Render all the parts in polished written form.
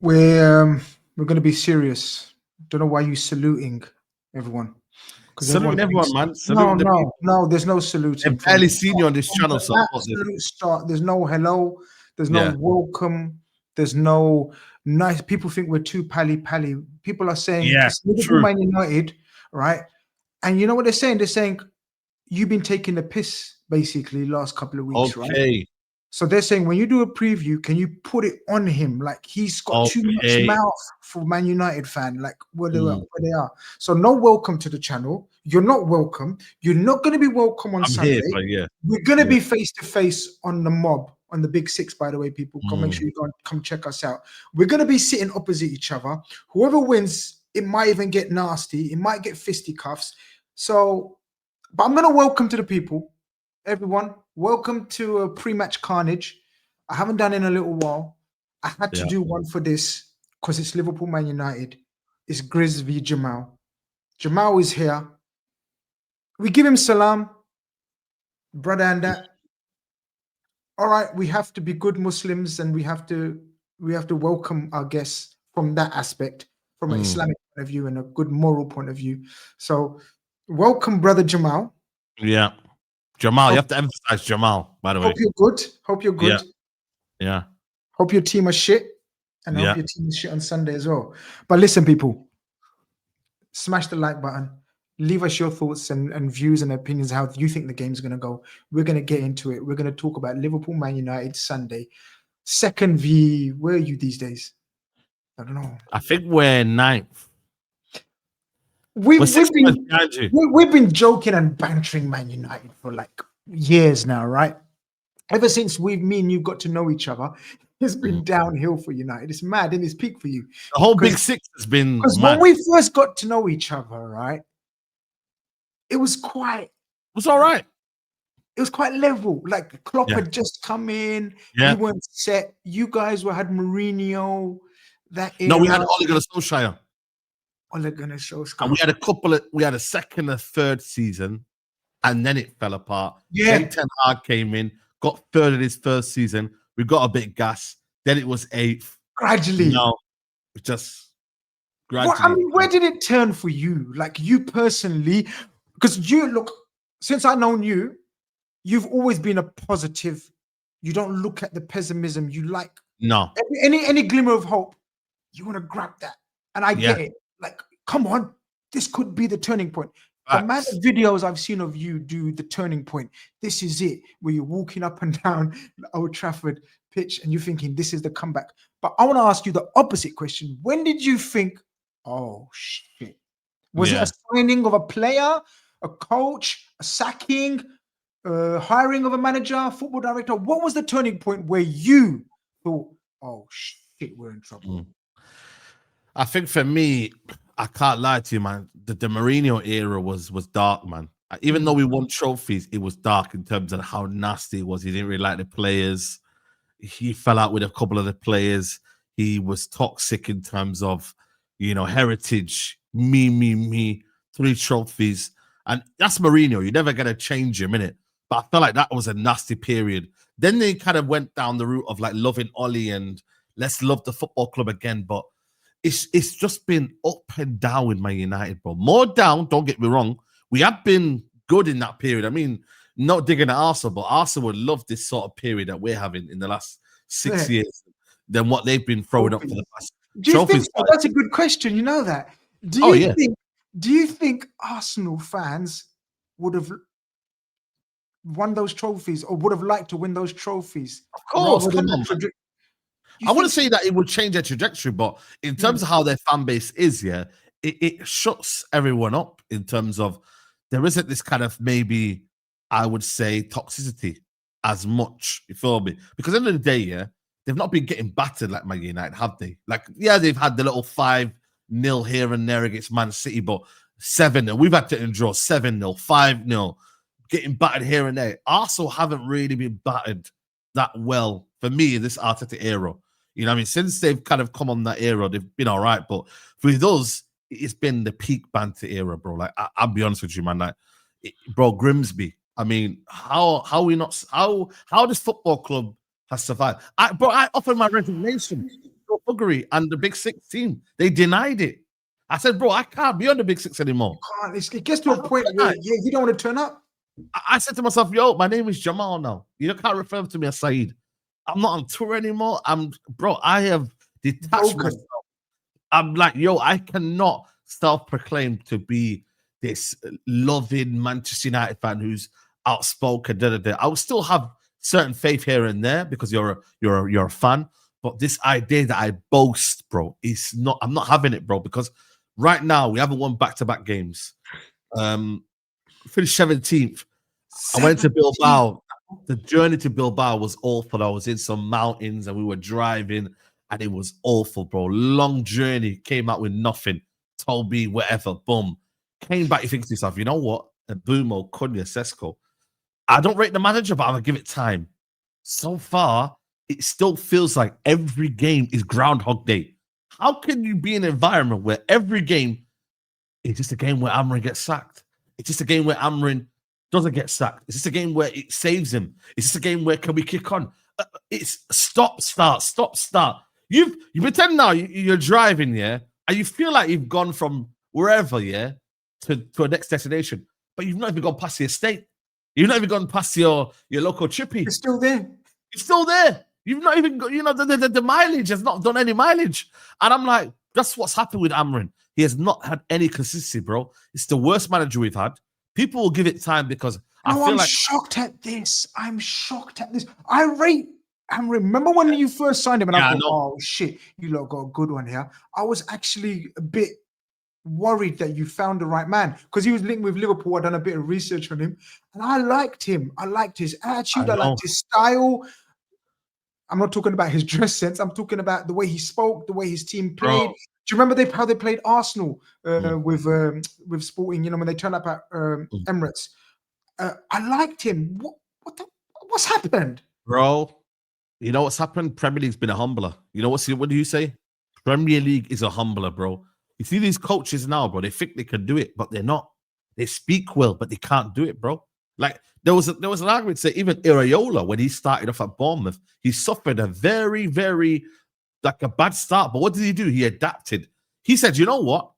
we're going to be serious. Don't know why you saluting everyone, because everyone Saluting everyone, thinks man. no, Saluting the no, people. no. There's no saluting They've from barely the seen start. you on this From channel, so the what this? absolute start. There's no hello. There's no Yeah. welcome. There's no nice. People think we're too pally. People are saying Yeah, it's Liverpool, true. Man United, right? And you know what they're saying? They're saying you've been taking the piss basically last couple of weeks, right? Okay. So they're saying when you do a preview, can you put it on him? Like he's got too much Okay. mouth for Man United fan, like where Mm. they are. So no welcome to the channel. You're not welcome. You're not going to be welcome on I'm Sunday. here, but yeah. We're going to Yeah. be face to face on the mob, on the Big Six, by the way, people. Come make Mm. sure you go and come check us out. We're going to be sitting opposite each other. Whoever wins, it might even get nasty. It might get fisticuffs. So, but I'm going to welcome to the people. Everyone, welcome to a pre-match carnage. I haven't done in a little while. I had to Yeah. do one for this because it's Liverpool Man United. It's Grizz v Jamal. Jamal is here. We give him salam, brother, and that. All right, we have to be good Muslims and we have to welcome our guests from that aspect, from an Mm. Islamic point of view and a good moral point of view. So, welcome, brother Jamal. Yeah. Jamal, you Hope, have to emphasize Jamal, by the hope way. you're good. Hope you're Yeah. good. Yeah. Hope your team are shit. And I hope Yeah. your team is shit on Sunday as well. But listen, people, smash the like button. Leave us your thoughts and views and opinions, how you think the game's going to go. We're going to get into it. We're going to talk about Liverpool, Man United, Sunday. Second V, where are you these days? I don't know. I think we're ninth. We've, We're we've, 6 points been, behind you. we've been joking and bantering Man United for like years now, right? Ever since me and you got to know each other, it's been downhill for United. It's mad in its peak for you. The whole Big Because Six has been when mad. we first got to know each other, right, it was quite all right. it was quite level. Like Klopp Yeah. had just come in, Yeah. we weren't set. You guys had Mourinho, that era. No, we had Ole Gunnar Solskjaer. Ole Gunnar Solskjaer. And we had a second and third season, and then it fell apart. Yeah. Then Ten Hag came in, got third in his first season. We got a bit gas. Then it was eighth. Gradually. No, just gradually. Well, I mean, where did it turn for you? Like you personally, because you look, since I've known you, you've always been a positive. You don't look at the pessimism. You like any glimmer of hope. You want to grab that, and I get it. Like, come on, this could be the turning point. The amount of videos I've seen of you do the turning point. This is it, where you're walking up and down the Old Trafford pitch, and you're thinking this is the comeback. But I want to ask you the opposite question. When did you think, oh shit? Was it a signing of a player, a coach, a sacking, hiring of a manager, football director? What was the turning point where you thought, oh shit, we're in trouble? I think for me, I can't lie to you, man. The Mourinho era was dark, man. Even though we won trophies, it was dark in terms of how nasty it was. He didn't really like the players. He fell out with a couple of the players. He was toxic in terms of, heritage. Me. 3 trophies. And that's Mourinho. You're never going to change him, innit? But I felt like that was a nasty period. Then they kind of went down the route of like loving Ollie and let's love the football club again. But it's just been up and down with Man United, bro. More down, don't get me wrong. We have been good in that period. I mean, not digging at Arsenal, but Arsenal would love this sort of period that we're having in the last 6 years than what they've been throwing up for the past. Do you think so? That's a good question. You know that. Do you think Arsenal fans would have won those trophies or would have liked to win those trophies? Of course, come on. I wouldn't say that it would change their trajectory, but in terms of how their fan base is, it shuts everyone up in terms of there isn't this kind of maybe, I would say, toxicity as much, you feel me? Because at the end of the day, they've not been getting battered like Man United, have they? Like, they've had the little 5-0 here and there against Man City, but 7-0. We've had to endure 7-0, 5-0, getting battered here and there. Arsenal haven't really been battered that well for me in this Arteta era. You know what I mean? Since they've kind of come on that era, they've been all right. But for those, it's been the peak banter era, bro. Like, I'll be honest with you, man. Like, bro, Grimsby. I mean, how this football club has survived? I offered my resignation buggery and the Big Six team. They denied it. I said, bro, I can't be on the Big Six anymore. It gets to a point where you don't want to turn up. I said to myself, yo, my name is Jamal now. You can't refer to me as SAEED. I'm not on tour anymore. I have detached myself. I'm like, yo, I cannot self-proclaim to be this loving Manchester United fan who's outspoken. I will still have certain faith here and there because you're a fan. But this idea that I boast, bro, is not. I'm not having it, bro. Because right now we haven't won back-to-back games. Finished 17th. I went to Bilbao. The journey to Bilbao was awful. I was in some mountains and we were driving and it was awful, bro. Long journey. Came out with nothing. Told me whatever. Boom. Came back. You think to yourself, you know what? Bumo, Cunha, Sesko. I don't rate the manager, but I'm going to give it time. So far, it still feels like every game is Groundhog Day. How can you be in an environment where every game is just a game where Amorim gets sacked? It's just a game where Amorim doesn't get sacked. It's just a game where it saves him. It's just a game where can we kick on? It's stop, start. You pretend now you're driving, yeah, and you feel like you've gone from wherever, yeah, to a next destination, but you've not even gone past the estate. You've not even gone past your local chippy. It's still there. It's still there. You've not even got, the mileage has not done any mileage. And I'm like, that's what's happened with Amorim. He has not had any consistency, bro. It's the worst manager we've had. People will give it time because I'm shocked at this. I'm shocked at this. I rate Amorim. Remember when you first signed him and I thought, oh shit, you lot got a good one here. I was actually a bit worried that you found the right man because he was linked with Liverpool. I'd done a bit of research on him and I liked him. I liked his attitude. I liked his style. I'm not talking about his dress sense. I'm talking about the way he spoke, the way his team played. Bro. Do you remember how they played Arsenal with Sporting? You know, when they turned up at Emirates. I liked him. What's happened, bro? You know what's happened? Premier League's been a humbler. You know what do you say? Premier League is a humbler, bro. You see these coaches now, bro. They think they can do it, but they're not. They speak well, but they can't do it, bro. Like there was an argument to say even Iraola when he started off at Bournemouth, he suffered a very, very like a bad start. But what did he do? He adapted. He said, you know what?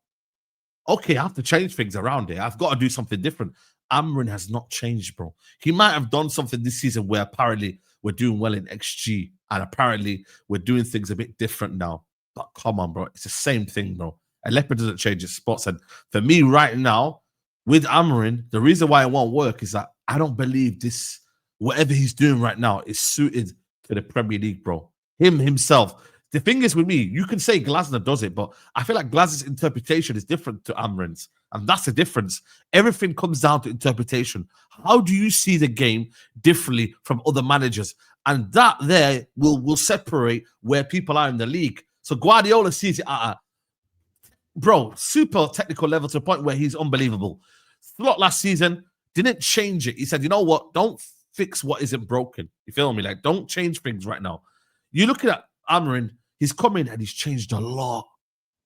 Okay, I have to change things around here. I've got to do something different. Amorim has not changed, bro. He might have done something this season where apparently we're doing well in XG and apparently we're doing things a bit different now. But come on, bro. It's the same thing, bro. A leopard doesn't change its spots. And for me right now, with Amorim, the reason why it won't work is that I don't believe this, whatever he's doing right now, is suited to the Premier League, bro. Himself. The thing is with me, you can say Glasner does it, but I feel like Glasner's interpretation is different to Amorim's. And that's the difference. Everything comes down to interpretation. How do you see the game differently from other managers? And that there will separate where people are in the league. So Guardiola sees it at a super technical level to a point where he's unbelievable. Slot last season didn't change it. He said, you know what? Don't fix what isn't broken. You feel me? Like, don't change things right now. You're looking at Amorim, he's come in and he's changed a lot.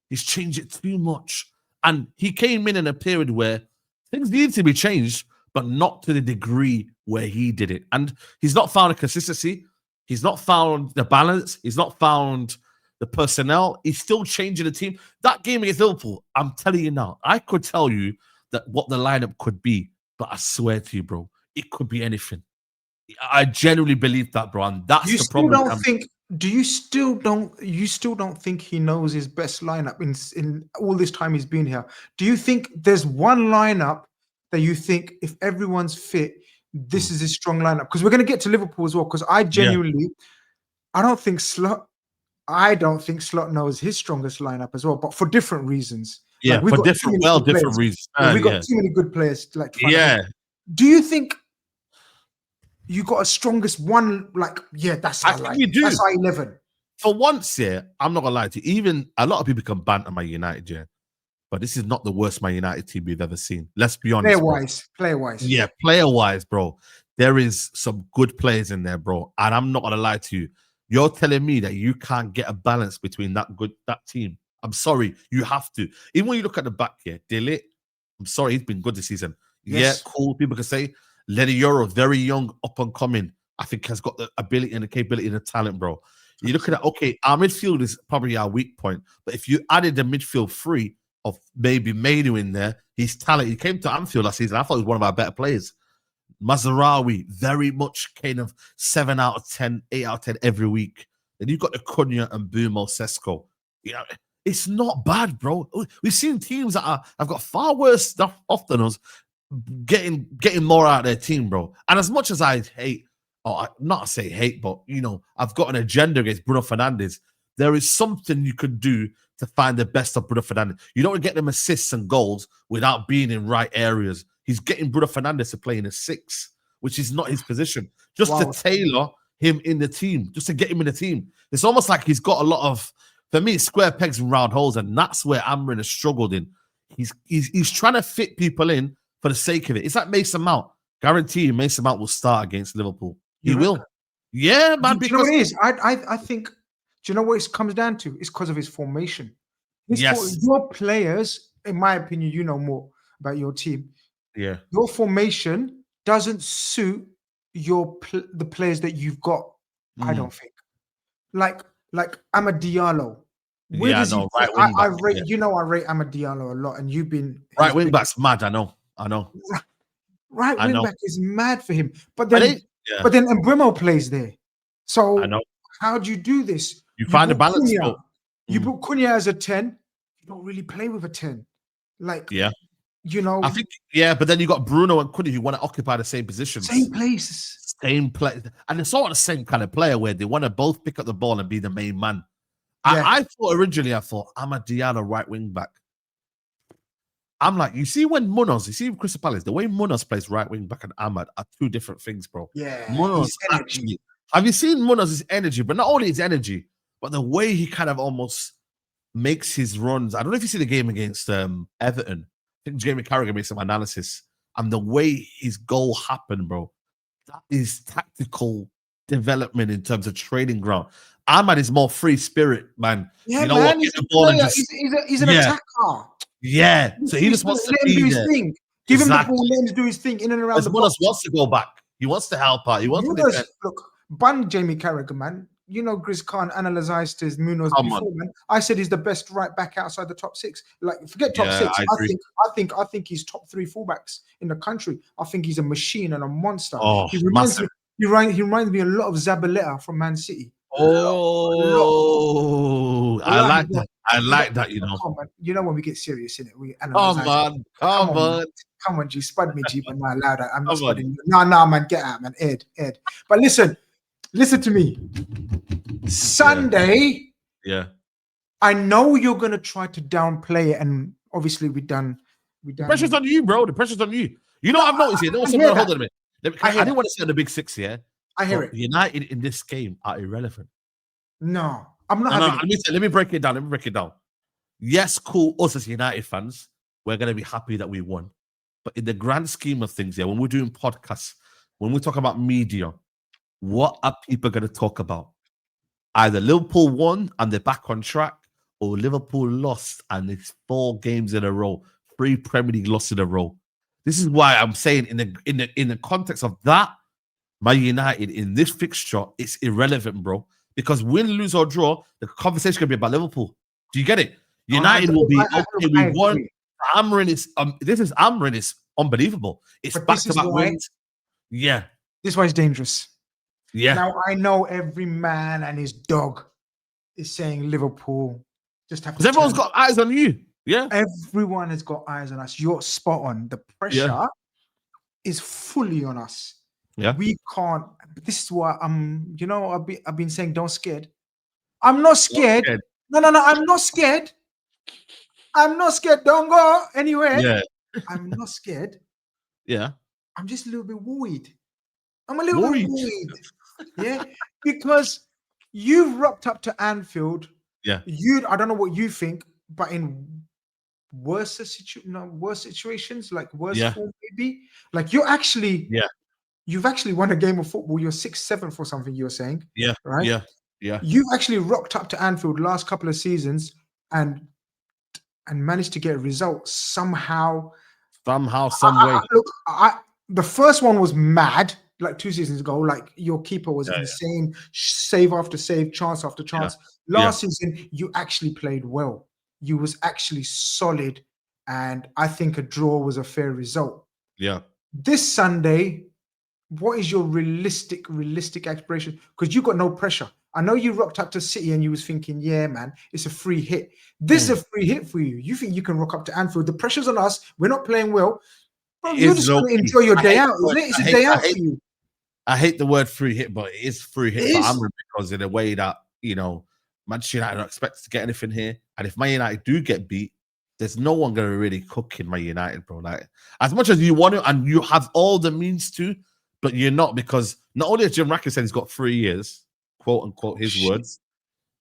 He's changed it too much. And he came in a period where things needed to be changed, but not to the degree where he did it. And he's not found a consistency. He's not found the balance. He's not found the personnel. He's still changing the team. That game against Liverpool, I'm telling you now, I could tell you that what the lineup could be, but I swear to you, bro, it could be anything. I genuinely believe that, bro, and that's the problem. You still don't think he knows his best lineup in all this time he's been here? Do you think there's one lineup that you think if everyone's fit, this is his strong lineup? Because we're going to get to Liverpool as well. Because I genuinely, I don't think Slot knows his strongest lineup as well, but for different reasons. Yeah, like for different reasons. We've got too many good players. Do you think you got a strongest one? That's our line. That's our 11. For once, I'm not gonna lie to you. Even a lot of people can banter Man United, but this is not the worst Man United team we've ever seen. Let's be honest. Player-wise. Yeah, player-wise, bro. There is some good players in there, bro. And I'm not gonna lie to you. You're telling me that you can't get a balance between that team. I'm sorry, you have to. Even when you look at the back here, Delete, I'm sorry, he's been good this season. Yes. Yeah, cool. People can say Lenny Euro, very young, up and coming. I think has got the ability and the capability and the talent, bro. You're looking at, okay, our midfield is probably our weak point, but if you added the midfield three of maybe Mainu in there, he's talented. He came to Anfield last season. I thought he was one of our better players. Mazarawi, very much kind of 7 out of 10, 8 out of 10 every week. Then you've got the Cunha and Bumo Sesko. You know, it's not bad, bro. We've seen teams that have got far worse stuff off than us getting more out of their team, bro. And as much as I hate, or not say hate, but you know, I've got an agenda against Bruno Fernandes. There is something you could do to find the best of Bruno Fernandes. You don't get them assists and goals without being in right areas. He's getting Bruno Fernandes to play in a 6, which is not his position. Just to tailor him in the team, just to get him in the team. It's almost like he's got a lot of, for me, square pegs and round holes, and that's where Amorim has struggled in. He's trying to fit people in for the sake of it. It's like Mason Mount. Guarantee you Mason Mount will start against Liverpool. He will. Yeah, man. Do you know what it is? I think, do you know what it comes down to? It's because of his formation. Your players, in my opinion, you know more about your team. Yeah. Your formation doesn't suit the players that you've got, I don't think. Like Amad Diallo. Right wing back. I rate, you know, I rate Amad Diallo a lot, and you've been right wing back's mad. I know. Right wing back is mad for him. But then Mbrimo plays there. So how do you do this? You find a balance. You put Cunha as a 10. You don't really play with a 10. You know, I think, but then you got Bruno and Cunha who want to occupy the same positions. Same places. Same play. And it's sort of the same kind of player where they want to both pick up the ball and be the main man. I thought originally, I'm a Diallo right wing back. I'm like, you see Crystal Palace, the way Munoz plays right wing back and Ahmad are two different things, bro. Yeah. Munoz actually, have you seen Munoz's energy? But not only his energy, but the way he kind of almost makes his runs. I don't know if you see the game against Everton. I think Jamie Carragher made some analysis, and the way his goal happened, bro, that is tactical development in terms of training ground. Ahmad is more free spirit, man. Yeah, you know man, he's an attacker. Yeah, so he just wants to do his thing. Give him the ball, let him do his thing in and around the box. Wants to go back. He wants to help out. He wants to defend. Look, ban Jamie Carragher, man. You know, Grizz Khan analyzed his Munoz before, man. I said he's the best right back outside the top 6. Like, forget top 6. I think he's top 3 fullbacks in the country. I think he's a machine and a monster. Oh, he reminds me a lot of Zabaleta from Man City. Oh, I like that. I like that, you know. You know when we get serious in it, we analyze. Come on, G, spud me, G, but not allowed. I'm not spudding you. No, man, get out, man. Ed. But listen to me. Sunday. Yeah. I know you're gonna try to downplay it, and obviously we done. The pressure's on you, bro. The pressure's on you. You know what I've noticed here? Hold on a minute. I didn't want to say the big 6 here. I hear it. United in this game are irrelevant. No, I'm not. Let me break it down. Yes, cool. Us as United fans, we're going to be happy that we won. But in the grand scheme of things, when we're doing podcasts, when we talk about media, what are people going to talk about? Either Liverpool won and they're back on track, or Liverpool lost and it's 4 games in a row, 3 Premier League losses in a row. This is why I'm saying in the context of that, Man United in this fixture, it's irrelevant, bro. Because win, lose, or draw, the conversation can be about Liverpool. Do you get it? United will be okay. We won. Amorim is unbelievable. It's back-to-back wins. Yeah, this is why it's dangerous. Yeah. Now I know every man and his dog is saying Liverpool. Just have to. Because everyone's got eyes on you. Yeah. Everyone has got eyes on us. You're spot on. The pressure is fully on us. Yeah, we can't. This is why you know, I've been saying don't scared. I'm not scared. No, I'm not scared. I'm not scared. Don't go anywhere. Yeah. I'm not scared. Yeah. I'm just a little bit worried. I'm a little bit worried. Yeah. Because you've rocked up to Anfield. Yeah. I don't know what you think, but in worse situations, like worse form maybe. Like you're actually you've actually won a game of football. You're 6th, 7th or something, you're saying. Yeah. Right? Yeah. You've actually rocked up to Anfield last couple of seasons and managed to get a result somehow. Some way. Look, the first one was mad. like 2 seasons ago, like your keeper was insane, save after save, chance after chance. Last season, you actually played well. You was actually solid, and I think a draw was a fair result. Yeah. This Sunday, what is your realistic aspiration? Because you got no pressure. I know you rocked up to City and you was thinking, yeah, man, it's a free hit. This is a free hit for you. You think you can rock up to Anfield? The pressure's on us. We're not playing well. Bro, you're just going to enjoy your day out, isn't it? It's a day out for you. I hate the word free hit, but it is free hit It for is. Amorim because in a way that, you know, Manchester United don't expect to get anything here. And if Man United do get beat, there's no one going to really cook in Man United, bro. Like, as much as you want to, and you have all the means to, but you're not, because not only has Jim Rackett said he's got 3 years, quote unquote, his words,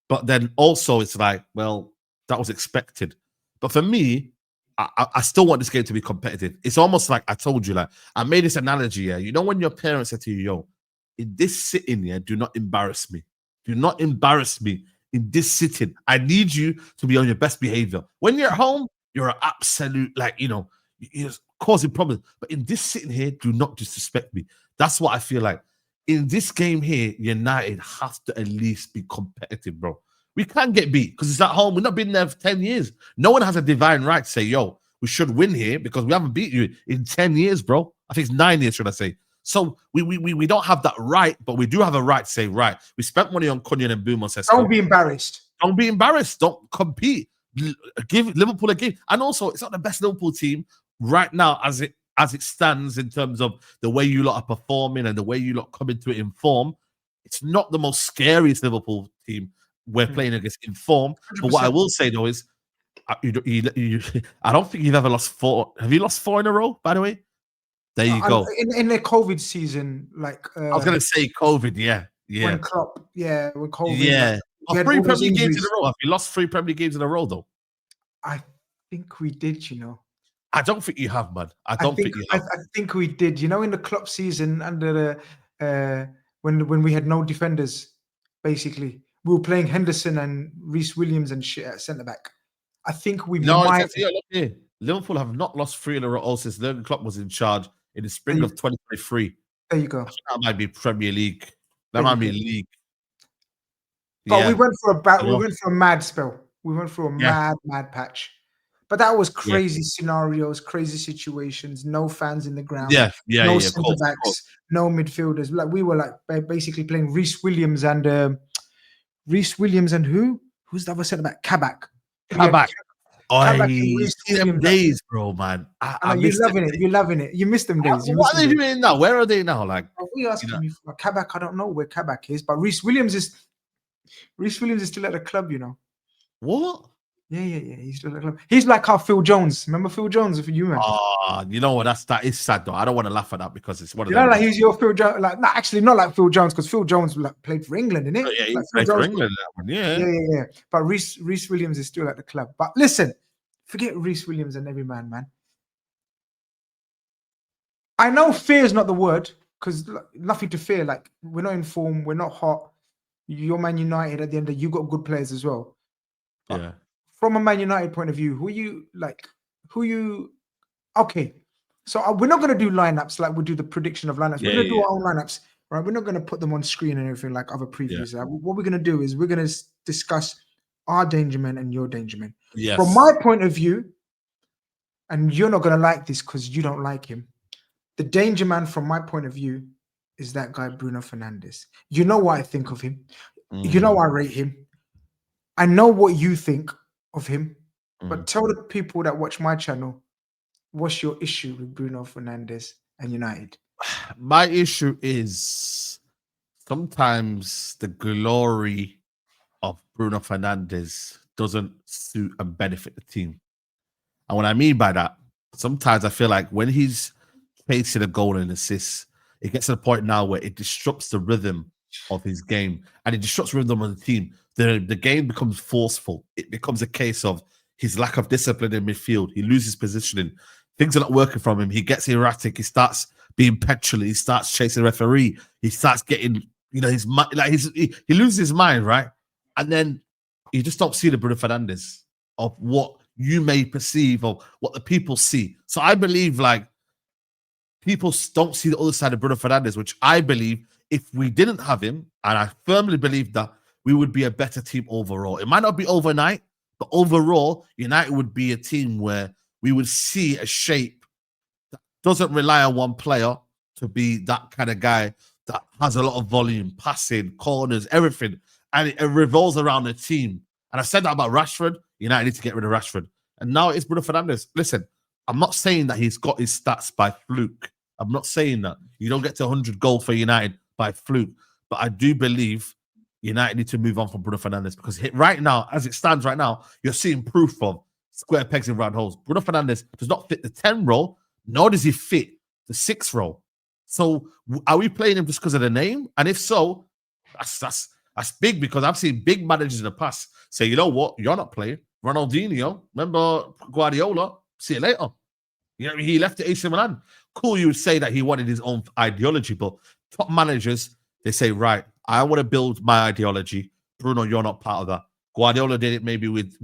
but then also it's like, well, that was expected. But for me, I still want this game to be competitive. It's almost like I told you, like, I made this analogy, yeah. You know, when your parents said to you, yo, in this sitting, yeah, do not embarrass me. Do not embarrass me in this sitting. I need you to be on your best behavior. When you're at home, you're an absolute, like, you know, you're causing problems. But in this sitting here, do not disrespect me. That's what I feel like. In this game here, United have to at least be competitive, bro. We can't get beat because it's at home. We've not been there for 10 years. No one has a divine right to say, yo, we should win here because we haven't beat you in 10 years, bro. I think it's 9 years, should I say. So we don't have that right, but we do have a right to say, right, we spent money on Cunha and Boom on Sesko. Don't be embarrassed. Don't be embarrassed. Don't compete. Give Liverpool a game. And also, it's not the best Liverpool team right now as it stands in terms of the way you lot are performing and the way you lot come into it in form. It's not the most scariest Liverpool team we're playing against in form. 100%. But what I will say, though, is I don't think you've ever lost 4. Have you lost 4 in a row, by the way? There you go. In the COVID season, like I was gonna say COVID, yeah. When Klopp, when COVID, yeah. Like, 3 Premier League games in a row. Have you lost 3 Premier League games in a row, though? I think we did, you know. I don't think you have, man. I think you have. I think we did. You know, in the Klopp season under the when we had no defenders, basically we were playing Henderson and Reece Williams and shit at centre back. I think we might. Look here. Liverpool have not lost 3 in a row since Jurgen Klopp was in charge in the spring of 2023. There you go. That might be Premier League. That might be league. But we went for a mad spell. We went through a mad patch. But that was crazy scenarios, crazy situations, no fans in the ground, no centre backs, no midfielders. Like we were like basically playing Reece Williams and who? Who's the other centre back? Kabak. See them days, bro, man. You're loving it. You're loving it. You missed them days. What are they doing now? Where are they now? Like, we asking me for Kabak. I don't know where Kabak is, but Reece Williams is still at the club, you know. What? Yeah. He's still at the club. He's like how Phil Jones. Remember Phil Jones for you, man? You know what? That is sad though. I don't want to laugh at that because it's one of them. Like he's your Phil Jones. Like, actually, not like Phil Jones because Phil Jones played for England, innit? Oh, yeah, he like played for England. That one, yeah. But Reece Williams is still at the club. But listen, forget Reece Williams and every man. I know fear is not the word because nothing to fear. Like we're not in form. We're not hot. You're Man United at the end of you got good players as well. But from a Man United point of view, okay. So we're not going to do lineups like we do the prediction of lineups. We're going to do our own lineups, right? We're not going to put them on screen and everything like other previews. What we're going to do is we're going to discuss our danger man and your danger man. Yes. From my point of view, and you're not going to like this because you don't like him, the danger man from my point of view is that guy Bruno Fernandes. You know what I think of him. You know I rate him. I know what you think of him. But tell the people that watch my channel, what's your issue with Bruno Fernandes and United? My issue is sometimes the glory of Bruno Fernandes doesn't suit and benefit the team. And what I mean by that, sometimes I feel like when he's chasing a goal and assist, it gets to the point now where it disrupts the rhythm of his game and it disrupts the rhythm of the team. The game becomes forceful. It becomes a case of his lack of discipline in midfield. He loses positioning. Things are not working from him. He gets erratic. He starts being petulant. He starts chasing the referee. He starts getting, his mind, like he loses his mind, right? And then you just don't see the Bruno Fernandes of what you may perceive or what the people see. So I believe, like, people don't see the other side of Bruno Fernandes, which I believe if we didn't have him, and I firmly believe that we would be a better team overall. It might not be overnight, but overall, United would be a team where we would see a shape that doesn't rely on one player to be that kind of guy that has a lot of volume, passing, corners, everything. And it revolves around the team. And I said that about Rashford. United need to get rid of Rashford. And now it's Bruno Fernandes. Listen, I'm not saying that he's got his stats by fluke. I'm not saying that. You don't get to 100 goals for United by fluke. But I do believe United need to move on from Bruno Fernandes because right now, as it stands right now, you're seeing proof of square pegs in round holes. Bruno Fernandes does not fit the 10 role, nor does he fit the 6 role. So are we playing him just because of the name? And if so, that's big because I've seen big managers in the past say, you know what, you're not playing. Ronaldinho, remember Guardiola? See you later. You know, he left the AC Milan. Cool, you would say that he wanted his own ideology, but top managers, they say, right, I want to build my ideology. Bruno, you're not part of that. Guardiola did it maybe with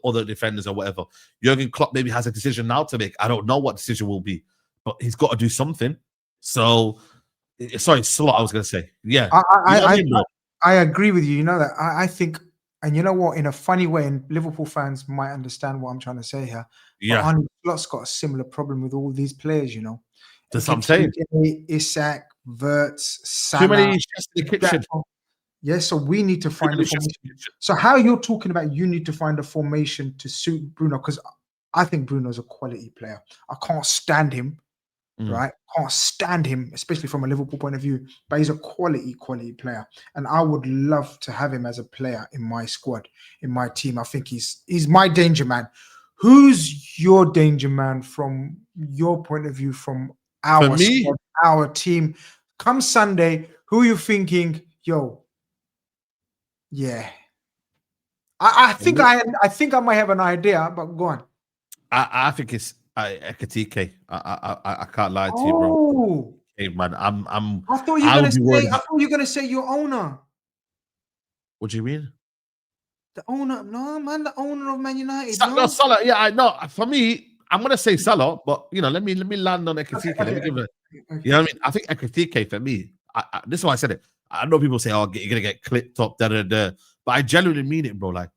other defenders or whatever. Jurgen Klopp maybe has a decision now to make. I don't know what decision will be, but he's got to do something. So, sorry, Slot, I was going to say. Yeah. I agree with you. You know that I think, and you know what, in a funny way, and Liverpool fans might understand what I'm trying to say here. Yeah. But Arne Slot's got a similar problem with all these players, you know. That's what I'm saying. Isak, Wirtz, Salah. Too many chefs in the kitchen. Yeah, so we need to find a formation. So how you're talking about you need to find a formation to suit Bruno, because I think Bruno's a quality player. I can't stand him, right? Can't stand him, especially from a Liverpool point of view, but he's a quality player. And I would love to have him as a player in my squad, in my team. I think he's my danger man. Who's your danger man from your point of view, from our squad, our team? Come Sunday, who are you thinking, yo, yeah. I think I might have an idea, but go on. I think it's Ekatike. I can't lie to you, bro. Hey, man, I thought you were gonna say your owner. What do you mean? The owner? No, man, the owner of Man United. No, Salah. Yeah, I know. For me, I'm gonna say Salah, but you know, let me land on Ekatike. Let me give it. You know what I mean? I think Ekatike for me. This is why I said it. I know people say, "Oh, you're gonna get clipped up," but I genuinely mean it, bro. Like,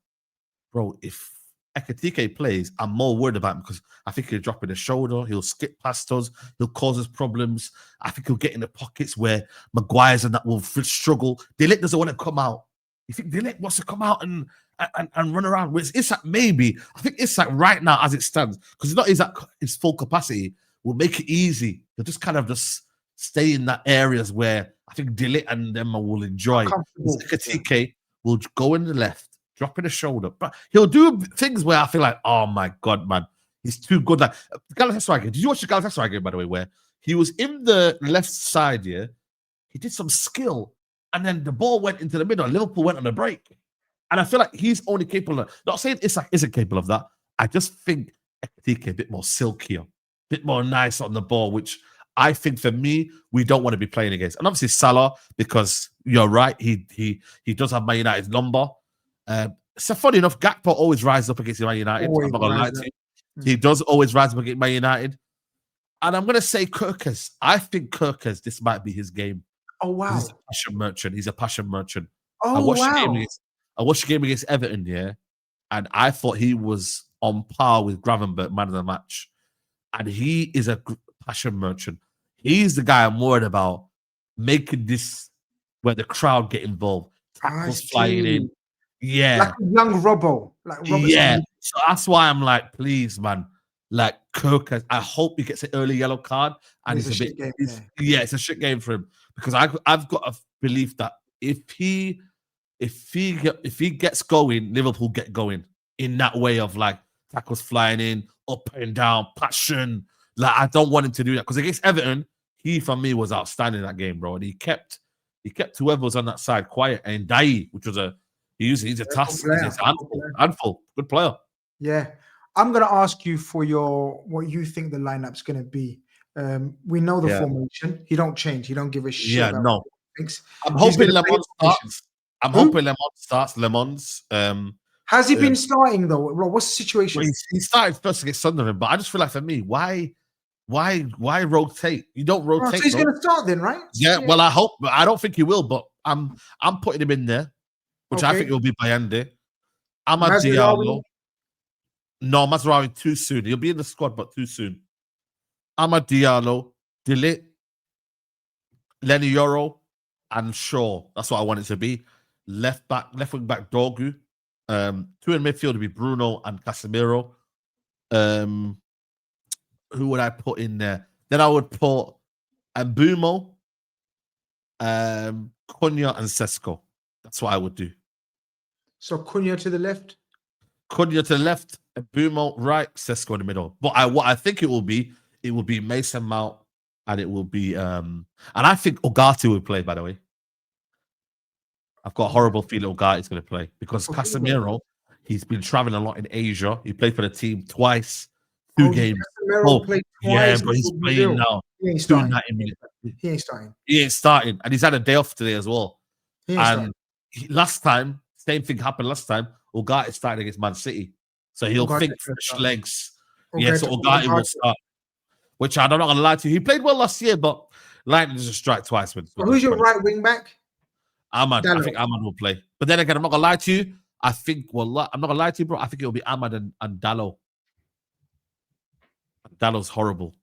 bro, if Ekatike plays, I'm more worried about him because I think he'll drop in the shoulder, he'll skip past us, he'll cause us problems. I think he'll get in the pockets where Maguire's and that will struggle. De Ligt doesn't want to come out. You think De Ligt wants to come out and run around? Whereas Isak, maybe. I think Isak right now, as it stands, because it's not Isak his full capacity, will make it easy. He'll just kind of just stay in that areas where I think De Ligt and them will enjoy. Ekatike will go in the left, drop in the shoulder, but he'll do things where I feel like, oh my god, man, he's too good. Like Galatasaray game. Did you watch the Galatasaray game, by the way, where he was in the left side? Yeah, he did some skill, and then the ball went into the middle. And Liverpool went on a break, and I feel like he's only capable of. Not saying Isak isn't capable of that. I just think Ekatike a bit more silkier, a bit more nice on the ball, which I think for me, we don't want to be playing against. And obviously Salah, because you're right, he does have Man United's number. So funny enough, Gakpo always rises up against Man United. I'm not going to lie to you. He does always rise up against Man United. And I'm going to say Kirkers. I think Kirkers, this might be his game. Oh, wow. He's a passion merchant. He's a passion merchant. Oh, I watched the game against Everton, yeah, and I thought he was on par with Gravenberch, man of the match. And he is a passion merchant. He's the guy I'm worried about making this where the crowd get involved. Tackles flying in. Yeah. Like a young Robbo. Yeah. So that's why I'm like, please, man. Like Kirk, I hope he gets an early yellow card. And it's a shit game. It's a shit game for him. Because I've got a belief that if he gets going, Liverpool get going in that way of like tackles flying in, up and down, passion. Like, I don't want him to do that because against Everton, he for me was outstanding in that game, bro. And he kept whoever was on that side quiet. And Dai, which was he's a task, he's a handful, good player. Yeah, I'm gonna ask you for what you think the lineup's gonna be. We know the formation. He don't change. He don't give a shit. Yeah, no. I'm hoping Lemon starts. Lemon starts. Lemon's. Has he been starting though? What's the situation? Well, he started first against Sunderland, but I just feel like for me, why Why rotate? You don't Oh, rotate. so he's bro. going to start then, right? Yeah, well, I hope. I don't think he will, but I'm putting him in there, which I Okay. think will be Bayande. Amad Mazraoui. Diallo. No, Mazraoui too soon. He'll be in the squad, but too soon. Amad Diallo, Dilit, Lenny Yoro, and Shaw. That's what I want it to be. Left wing back Dorgu. Two in midfield would be Bruno and Casemiro. Who would I put in there? Then I would put Mbumo, Cunha, and Sesko. That's what I would do. So Cunha to the left. Cunha to the left, Mbumo right, Sesko in the middle. But what I think it will be Mason Mount, and it will be and I think Ugarte will play, by the way. I've got a horrible feeling Ugarte going to play because Casemiro, he's been traveling a lot in Asia. He played for the team twice, two games. Casemiro played twice. Yeah, but he's playing now. He ain't starting. 90 minutes. He ain't starting. He ain't starting, and he's had a day off today as well. He ain't starting. Last time, same thing happened last time. Ugarte started against Man City, so he'll think fresh legs. Yeah, so Ugarte will start. Which I'm not gonna lie to you, he played well last year, but lightning just strike twice. Who's your right wing back? Ahmad. I think Ahmad will play. But then again, I'm not gonna lie to you. I think I'm not gonna lie to you, bro. I think it'll be Ahmad and Dallo. Dallo's horrible.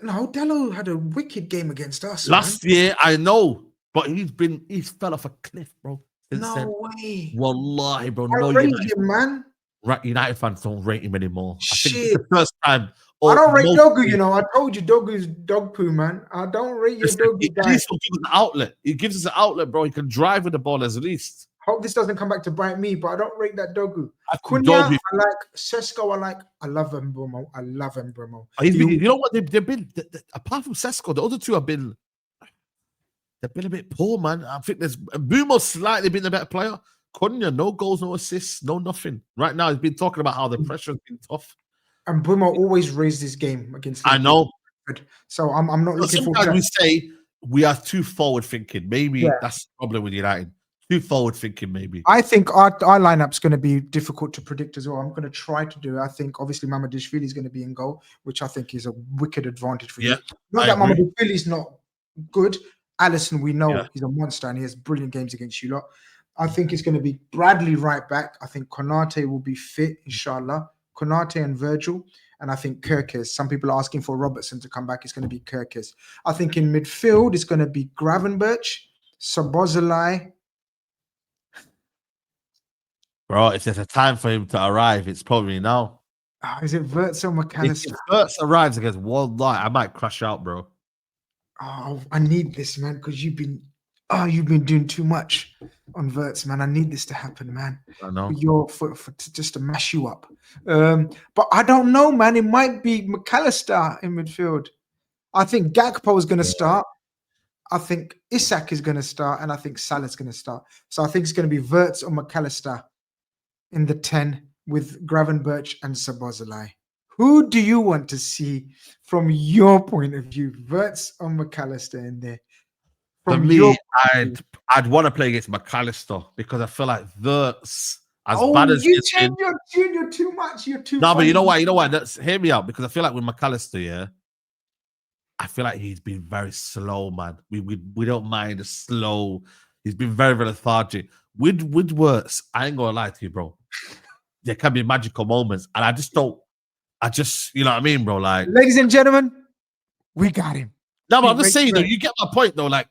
No, Dallo had a wicked game against us last year. I know, but he's fell off a cliff, bro. No way. Wallahi, bro. I rate him, man. Right, United fans don't rate him anymore. I think it's the first time. I don't rate Dogu, you know. I told you Dogu's dog poo, man. I don't rate your Dogu. At least he'll give us an outlet. He gives us an outlet, bro. He can drive with the ball at least. Hope this doesn't come back to bite me, but I don't rate that Dogu. Cunha, I like Sesko. I love Mbumo. I love Mbumo. You know what? They've been apart from Sesko, the other two have been. They've been a bit poor, man. I think there's Mbumo's slightly been the better player. Cunha, no goals, no assists, no nothing. Right now, he's been talking about how the pressure's been tough. And Mbumo always raised his game against Liverpool. I know. So I'm not looking for. Sometimes we say we are too forward thinking. Maybe that's the problem with United. Too forward thinking, maybe. I think our lineup's going to be difficult to predict as well. I'm going to try to do it. I think obviously Mamadashvili is going to be in goal, which I think is a wicked advantage for you. Not that Mamadashvili's not good. Alisson, we know he's a monster and he has brilliant games against you lot. I think it's going to be Bradley right back. I think Konate will be fit, inshallah. Konate and Virgil. And I think Kirkes. Some people are asking for Robertson to come back. It's going to be Kirkes. I think in midfield, it's going to be Gravenberch, Szoboszlai. Bro, if there's a time for him to arrive, it's probably now. Is it Wirtz or McAllister? If Wirtz arrives against one line, I might crash out, bro. Oh, I need this, man, because you've been doing too much on Wirtz, man. I need this to happen, man. I know. For just to mash you up. But I don't know, man. It might be McAllister in midfield. I think Gakpo is going to start. I think Isak is going to start, and I think Salah's going to start. So I think it's going to be Wirtz or McAllister in the 10 with Gravenberch and Szoboszlai. Who do you want to see from your point of view? Wirtz or McAllister in there? For me, I'd want to play against McAllister because I feel like Wirtz, as bad as you change your tune, you're too much. You're too. No, funny. But you know what? Hear me out because I feel like with McAllister, I feel like he's been very slow, man. We don't mind the slow. He's been very, very lethargic. With Wirtz, I ain't gonna lie to you, bro. There can be magical moments, and I just you know what I mean, bro. Like, ladies and gentlemen, we got him. No, but I'm just saying, though, you get my point, though. Like,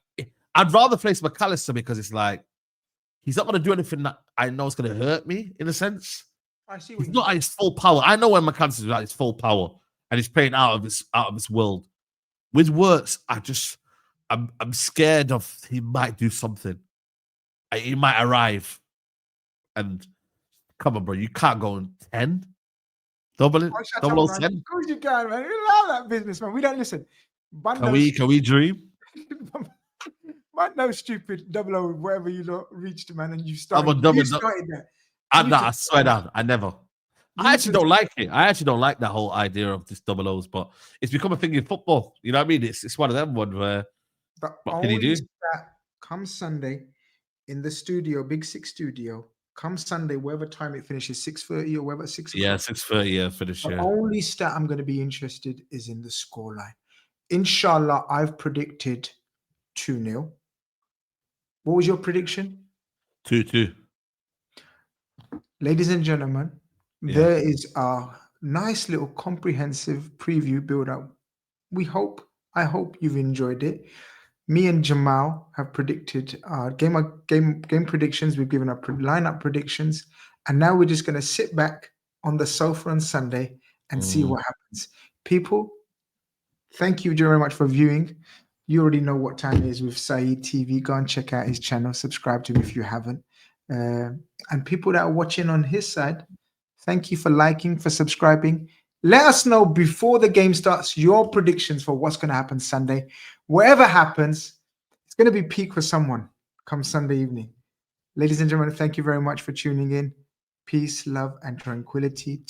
I'd rather face McAllister because it's like he's not gonna do anything that I know is gonna hurt me in a sense. I see. He's not at his full power. I know when McAllister's at his full power and he's playing out of this world. With Wirtz, I'm scared of he might do something. He might arrive and come on, bro. You can't go on 10. Double 10. Of course you can, man. We love that business, man. We don't listen. Can we dream? Man, no stupid 00 wherever you reached, man, and you started. You started that. I swear down. I never. I actually don't like it. I actually don't like that whole idea of this 00s, but it's become a thing in football. You know what I mean? It's one of them ones where. What can you do? Come Sunday in the studio, Big Six studio, come Sunday, whatever time it finishes, 6:30 or whatever, 6 Yeah, o'clock. 6:30. Yeah, finish. The Yeah. only stat I'm going to be interested is in the scoreline. Inshallah, I've predicted 2-0. What was your prediction? 2-2. Ladies and gentlemen, Yeah. there is a nice little comprehensive preview build up. I hope you've enjoyed it. Me and Jamal have predicted game predictions. We've given up lineup predictions, and now we're just going to sit back on the sofa on Sunday and see what happens. People, thank you very much for viewing. You already know what time it is with SAEED TV. Go and check out his channel. Subscribe to him if you haven't. And people that are watching on his side, thank you for liking, for subscribing. Let us know before the game starts your predictions for what's going to happen Sunday. Whatever happens, it's going to be peak for someone come Sunday evening. Ladies and gentlemen, thank you very much for tuning in. Peace, love, and tranquility to